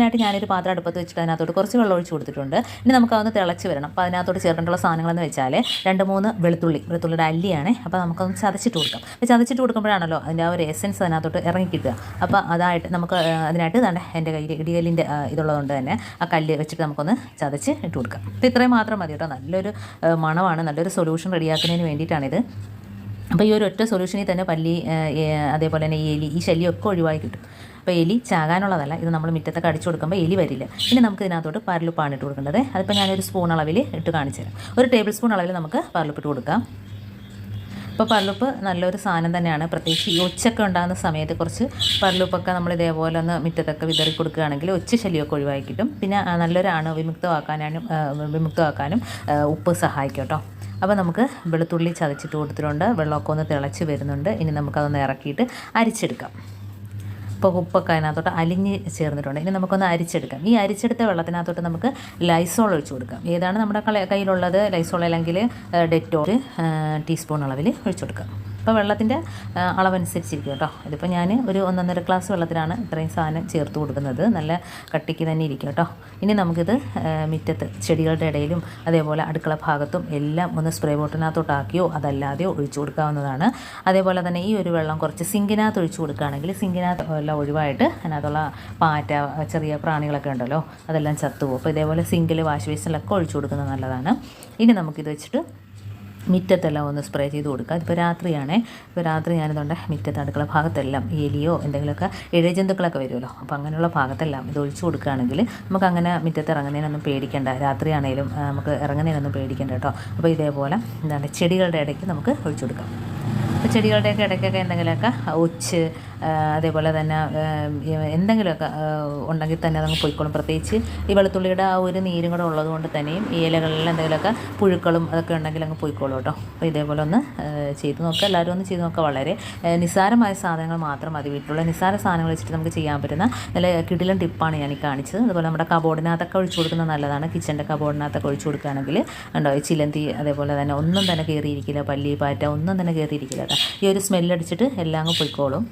അതിനായിട്ട് ഞാനൊരു പാത്രം അടുപ്പത്ത് വെച്ചിട്ട് അതിനകത്തോട്ട് കുറച്ച് വെള്ളം ഒഴിച്ച് കൊടുത്തിട്ടുണ്ട്. ഇനി നമുക്കതൊന്ന് തിളച്ച് വരണം. അപ്പോൾ അതിനകത്തോട്ട് ചേർക്കേണ്ടുള്ള സാധനങ്ങളെന്ന് വെച്ചാൽ 2-3 വെളുത്തുള്ളിയുടെ അല്ലിയാണ്. അപ്പോൾ നമുക്കൊന്ന് ചതച്ചിട്ട് കൊടുക്കാം. അപ്പോൾ ചതച്ചിട്ട് കൊടുക്കുമ്പോഴാണല്ലോ അതിൻ്റെ ആ ഒരു എസൻസ് അതിനകത്തോട്ട് ഇറങ്ങി കിട്ടുക. അപ്പോൾ അതായിട്ട് നമുക്ക് അതിനായിട്ട് തന്നെ എൻ്റെ കയ്യിൽ ഇടികല്ലിൻ്റെ ഇതുള്ളതുകൊണ്ട് തന്നെ ആ കല്ല് വെച്ചിട്ട് നമുക്കൊന്ന് ചതച്ച് ഇട്ട് കൊടുക്കാം. അപ്പോൾ ഇത്രയും മാത്രം മതി കേട്ടോ. നല്ലൊരു മണമാണ്, നല്ലൊരു സൊല്യൂഷൻ റെഡിയാക്കുന്നതിന് വേണ്ടിയിട്ടാണിത്. അപ്പോൾ ഈ ഒരു ഒറ്റ സൊല്യൂഷനിൽ തന്നെ പല്ലി അതേപോലെ തന്നെ ഈ എലി ഈ ശല്യമൊക്കെ ഒഴിവായി കിട്ടും. അപ്പോൾ എലി ചാകാനുള്ളതല്ല, ഇത് നമ്മൾ മുറ്റത്തൊക്കെ അടിച്ചു കൊടുക്കുമ്പോൾ എലി വരില്ല. ഇനി നമുക്ക് ഇതിനകത്തോട്ട് പാരലുപ്പാണ് ഇട്ട് കൊടുക്കേണ്ടത്. അതിപ്പോൾ ഞാനൊരു സ്പൂൺ അളവിൽ ഇട്ട് കാണിച്ചു തരാം. 1 ടേബിൾ സ്പൂൺ അളവിൽ നമുക്ക് പാരലുപ്പ് ഇട്ട് കൊടുക്കാം. അപ്പോൾ പാരലുപ്പ് നല്ലൊരു സാധനം തന്നെയാണ്. പ്രത്യേകിച്ച് ഈ ഒച്ചൊക്കെ ഉണ്ടാകുന്ന സമയത്ത് കുറച്ച് പാരലുപ്പൊക്കെ നമ്മൾ ഇതേപോലെ ഒന്ന് മുറ്റത്തൊക്കെ വിതറി കൊടുക്കുകയാണെങ്കിൽ ഒച്ച ശല്യമൊക്കെ ഒഴിവാക്കി കിട്ടും. പിന്നെ നല്ലൊരു വിമുക്തമാക്കാനും ഉപ്പ് സഹായിക്കും കേട്ടോ. അപ്പോൾ നമുക്ക് വെളുത്തുള്ളി ചതച്ചിട്ട് കൊടുത്തിട്ടുണ്ട്. വെള്ളമൊക്കെ ഒന്ന് തിളച്ച് വരുന്നുണ്ട്. ഇനി നമുക്കതൊന്ന് ഇറക്കിയിട്ട് അരിച്ചെടുക്കാം. ഇപ്പോൾ ഉപ്പൊക്കെ അതിനകത്തോട്ട് അലിഞ്ഞ് ചേർന്നിട്ടുണ്ട്. ഇനി നമുക്കൊന്ന് അരിച്ചെടുക്കാം. ഈ അരിച്ചെടുത്ത വെള്ളത്തിനകത്തോട്ട് നമുക്ക് ലൈസോൾ ഒഴിച്ച് കൊടുക്കാം. ഏതാണ് നമ്മുടെ കയ്യിലുള്ളത്, ലൈസോൾ അല്ലെങ്കിൽ ഡെറ്റോൾ ടീസ്പൂൺ അളവിൽ ഒഴിച്ച് കൊടുക്കാം. അപ്പോൾ വെള്ളത്തിൻ്റെ അളവനുസരിച്ചിരിക്കും കേട്ടോ. ഇതിപ്പോൾ ഞാൻ ഒരു 1.5 ഗ്ലാസ് വെള്ളത്തിലാണ് ഇത്രയും സാധനം ചേർത്ത് കൊടുക്കുന്നത്. നല്ല കട്ടിക്ക് തന്നെ ഇരിക്കും കേട്ടോ. ഇനി നമുക്കിത് മുറ്റത്ത് ചെടികളുടെ ഇടയിലും അതേപോലെ അടുക്കള ഭാഗത്തും എല്ലാം ഒന്ന് സ്പ്രേ ബോട്ടിനകത്തോട്ടാക്കിയോ അതല്ലാതെയോ ഒഴിച്ചു കൊടുക്കാവുന്നതാണ്. അതേപോലെ തന്നെ ഈ ഒരു വെള്ളം കുറച്ച് സിങ്കിനകത്ത് ഒഴിച്ചു കൊടുക്കുകയാണെങ്കിൽ സിങ്കിനകത്ത് എല്ലാം ഒഴിവായിട്ട് അതിനകത്തുള്ള പാറ്റ ചെറിയ പ്രാണികളൊക്കെ ഉണ്ടല്ലോ അതെല്ലാം ചത്തുപോകും. അപ്പോൾ ഇതേപോലെ സിങ്കിൽ വാഷ് ബേസിനിലൊക്കെ ഒഴിച്ചു കൊടുക്കുന്നത് നല്ലതാണ്. ഇനി നമുക്കിത് വെച്ചിട്ട് മുറ്റത്തെല്ലാം ഒന്ന് സ്പ്രേ ചെയ്ത് കൊടുക്കുക. ഇതിപ്പോൾ രാത്രിയാണേ. ഇപ്പോൾ രാത്രി ഞാനിതുകൊണ്ട് മുറ്റത്ത് അടുക്കള ഭാഗത്തെല്ലാം എലിയോ എന്തെങ്കിലുമൊക്കെ ഇഴജന്തുക്കളൊക്കെ വരുമല്ലോ, അപ്പോൾ അങ്ങനെയുള്ള ഭാഗത്തെല്ലാം ഇത് ഒഴിച്ചു കൊടുക്കുകയാണെങ്കിൽ നമുക്ക് അങ്ങനെ മുറ്റത്ത് ഇറങ്ങുന്നതിനൊന്നും പേടിക്കേണ്ട. രാത്രിയാണേലും നമുക്ക് ഇറങ്ങുന്നതിനൊന്നും പേടിക്കേണ്ട കേട്ടോ. അപ്പോൾ ഇതേപോലെ എന്താണ് ചെടികളുടെ ഇടയ്ക്ക് നമുക്ക് ഒഴിച്ചു കൊടുക്കാം. അപ്പോൾ ചെടികളുടെയൊക്കെ ഇടയ്ക്കൊക്കെ എന്തെങ്കിലുമൊക്കെ ഒച്ച് അതേപോലെ തന്നെ എന്തെങ്കിലുമൊക്കെ ഉണ്ടെങ്കിൽ തന്നെ അതങ്ങ് പോയിക്കോളും. പ്രത്യേകിച്ച് ഈ വെളുത്തുള്ളിയുടെ ആ ഒരു നീരും കൂടെ ഉള്ളതുകൊണ്ട് തന്നെയും ഈ ഇലകളിൽ എന്തെങ്കിലുമൊക്കെ പുഴുക്കളും അതൊക്കെ ഉണ്ടെങ്കിൽ അങ്ങ് പോയിക്കോളും കേട്ടോ. അപ്പോൾ ഇതേപോലെ ഒന്ന് ചെയ്ത് നോക്കുക. എല്ലാവരും ഒന്ന് ചെയ്ത് നോക്കുക. വളരെ നിസ്സാരമായ സാധനങ്ങൾ മാത്രം മതി. വീട്ടിലുള്ള നിസ്സാര സാധനങ്ങൾ വെച്ചിട്ട് നമുക്ക് ചെയ്യാൻ പറ്റുന്ന നല്ല കിടിലൻ ടിപ്പാണ് ഞാൻ ഈ കാണിച്ചത്. അതുപോലെ നമ്മുടെ കബോർഡിനകത്തൊക്കെ ഒഴിച്ചു കൊടുക്കുന്നത് നല്ലതാണ്. കിച്ചൻ്റെ കബോർഡിനകത്തൊക്കെ ഒഴിച്ചു കൊടുക്കുകയാണെങ്കിൽ ഉണ്ടോ ഈ ചിലന്തി അതേപോലെ തന്നെ ഒന്നും തന്നെ കയറിയിരിക്കില്ല. പല്ലി പാറ്റ ഒന്നും തന്നെ കയറിയിരിക്കില്ല. ഈ ഒരു സ്മെല്ലടിച്ചിട്ട് എല്ലാം അങ്ങ് പോയിക്കോളും.